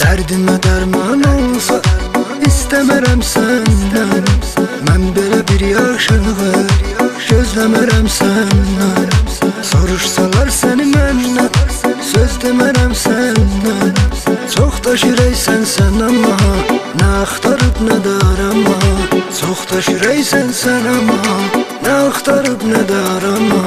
Dərdimə dərman olsa İstəmərəm səndən. Mən belə bir yaşığı gözləmərəm səndən. Soruşsalar səni məndən, söz demərəm səndən. Çox da şirəysən sən amma, nə axtarıb nə də arama. Çox da şirəysən sən amma, nə axtarıb nə də arama.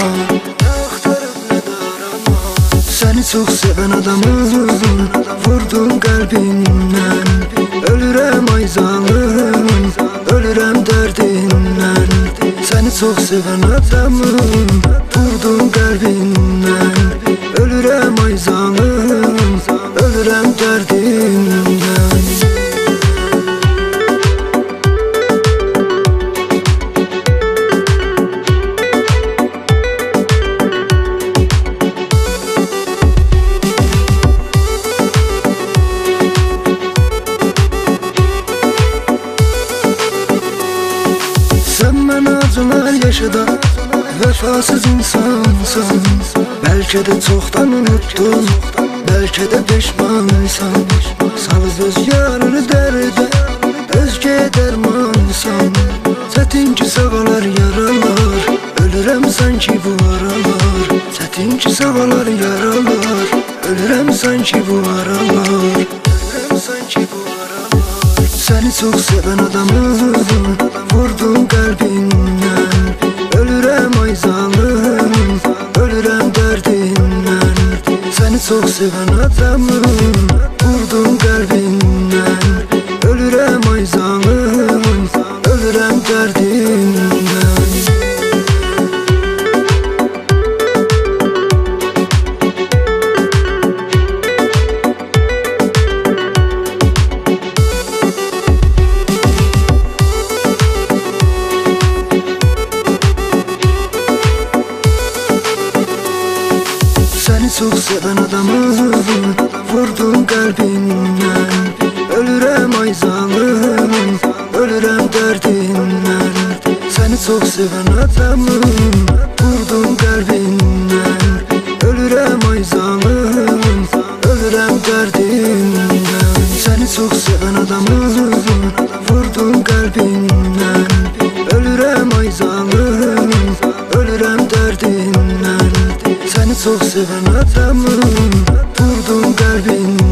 Səni çox sevən adamın vurdun qəlbindən. Ölürəm ay zalım, ölürəm dərdindən. Səni çox sevən adamın vurdun qəlbindən. Ölürəm ay zalım, ölürəm dərdindən. Acılar yaşada vefasız insansan. Belki de çoktan unuttun, belki de pişmansan. Salız öz yarını dərdə, özgəyə dərmansan. Çətin ki sağalar yaralar, ölürəm sanki bu aralar. Çətin ki sağalar yaralar, ölürəm sanki bu aralar. Səni çox sevən adamın vurdun qəlbindən. Ölürəm ay zalım, ölürəm dərdindən. Səni çox sevən adamın vurdun qəlbindən. Ölürəm ay zalım, ölürəm dərdindən. Səni çox sevən adamın vurdun qəlbindən. Ölürəm ay zalım, ölürəm dərdindən. Səni çox sevən adamın vurdun qəlbindən. Ölürəm ay zalım, ölürəm dərdindən. Səni çox sevən adamın vurdun qəlbindən. Ölürəm ay zalım, ölürəm dərdindən. Səni çox sevən adamın vurdun qəlbindən.